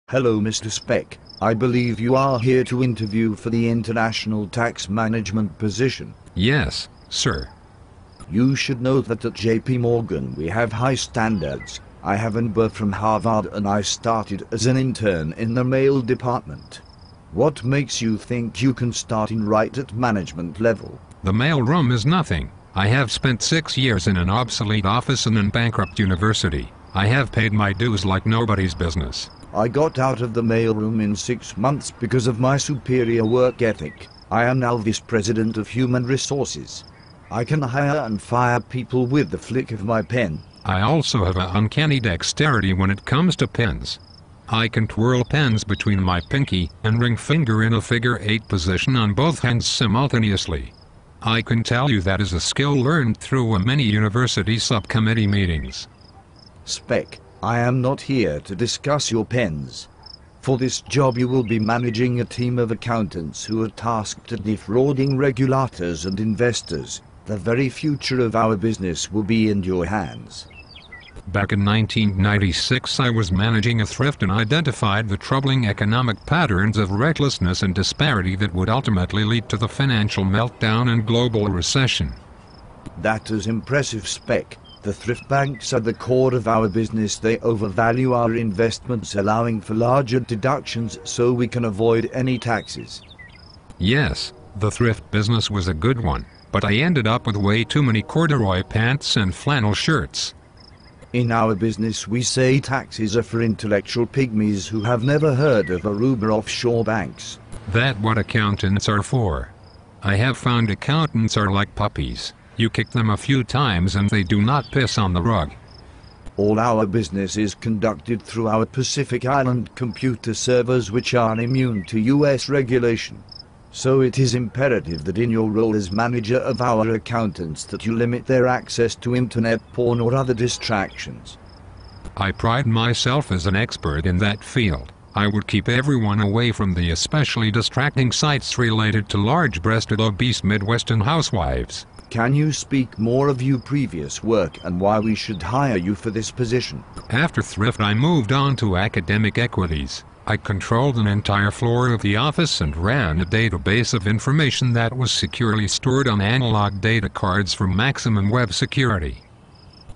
Hello Mr. Speck, I believe you are here to interview for the international tax management position. Yes, sir. You should know that at JP Morgan we have high standards. I have an MBA from Harvard and I started as an intern in the mail department. What makes you think you can start in right at management level? The mailroom is nothing. I have spent 6 years in an obsolete office in a bankrupt university. I have paid my dues like nobody's business. I got out of the mailroom in 6 months because of my superior work ethic. I am now Vice President of Human Resources. I can hire and fire people with the flick of my pen. I also have an uncanny dexterity when it comes to pens. I can twirl pens between my pinky and ring finger in a figure 8 position on both hands simultaneously. I can tell you that is a skill learned through many university subcommittee meetings. Speck, I am not here to discuss your pens. For this job you will be managing a team of accountants who are tasked at defrauding regulators and investors. The very future of our business will be in your hands. Back in 1996 I was managing a thrift and identified the troubling economic patterns of recklessness and disparity that would ultimately lead to the financial meltdown and global recession. That is impressive, Speck. The thrift banks are the core of our business. They overvalue our investments, allowing for larger deductions so we can avoid any taxes. Yes, the thrift business was a good one, but I ended up with way too many corduroy pants and flannel shirts. In our business we say taxes are for intellectual pygmies who have never heard of Aruba offshore banks. That's what accountants are for. I have found accountants are like puppies. You kick them a few times and they do not piss on the rug. All our business is conducted through our Pacific Island computer servers, which are immune to US regulation. So it is imperative that in your role as manager of our accountants that you limit their access to internet porn or other distractions. I pride myself as an expert in that field. I would keep everyone away from the especially distracting sites related to large-breasted obese Midwestern housewives. Can you speak more of your previous work and why we should hire you for this position? After thrift I moved on to academic equities. I controlled an entire floor of the office and ran a database of information that was securely stored on analog data cards for maximum web security.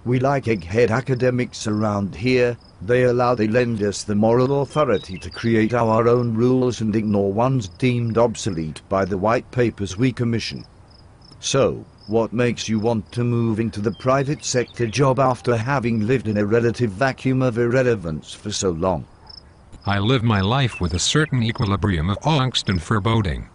We like egghead academics around here. They lend us the moral authority to create our own rules and ignore ones deemed obsolete by the white papers we commission. So, what makes you want to move into the private sector job after having lived in a relative vacuum of irrelevance for so long? I live my life with a certain equilibrium of angst and foreboding.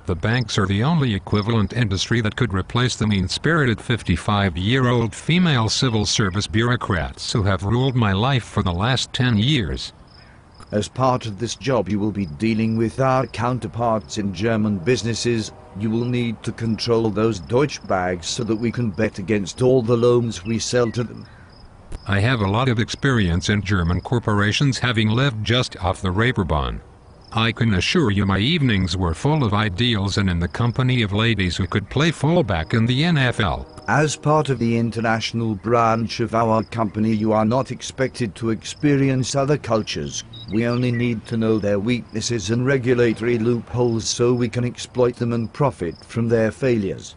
The banks are the only equivalent industry that could replace the mean-spirited 55-year-old female civil service bureaucrats who have ruled my life for the last 10 years. As part of this job you will be dealing with our counterparts in German businesses. You will need to control those Deutsch bags so that we can bet against all the loans we sell to them. I have a lot of experience in German corporations, having lived just off the Reeperbahn. I can assure you my evenings were full of ideals and in the company of ladies who could play fullback in the NFL. As part of the international branch of our company you are not expected to experience other cultures. We only need to know their weaknesses and regulatory loopholes so we can exploit them and profit from their failures.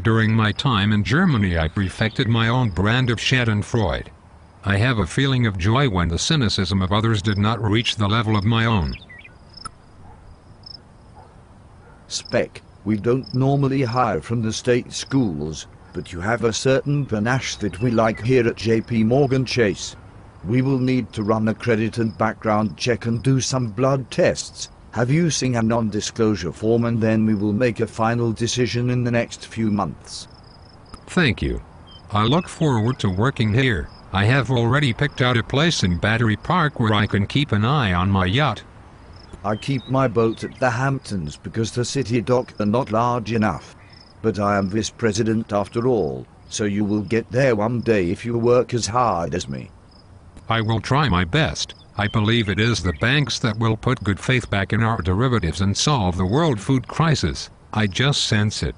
During my time in Germany I perfected my own brand of schadenfreude. I have a feeling of joy when the cynicism of others did not reach the level of my own. Speck, we don't normally hire from the state schools, but you have a certain panache that we like here at JP Morgan Chase. We will need to run a credit and background check and do some blood tests. Have you seen a non-disclosure form, and then we will make a final decision in the next few months. Thank you. I look forward to working here. I have already picked out a place in Battery Park where I can keep an eye on my yacht. I keep my boat at the Hamptons because the city dock are not large enough. But I am vice president after all, so you will get there one day if you work as hard as me. I will try my best. I believe it is the banks that will put good faith back in our derivatives and solve the world food crisis. I just sense it.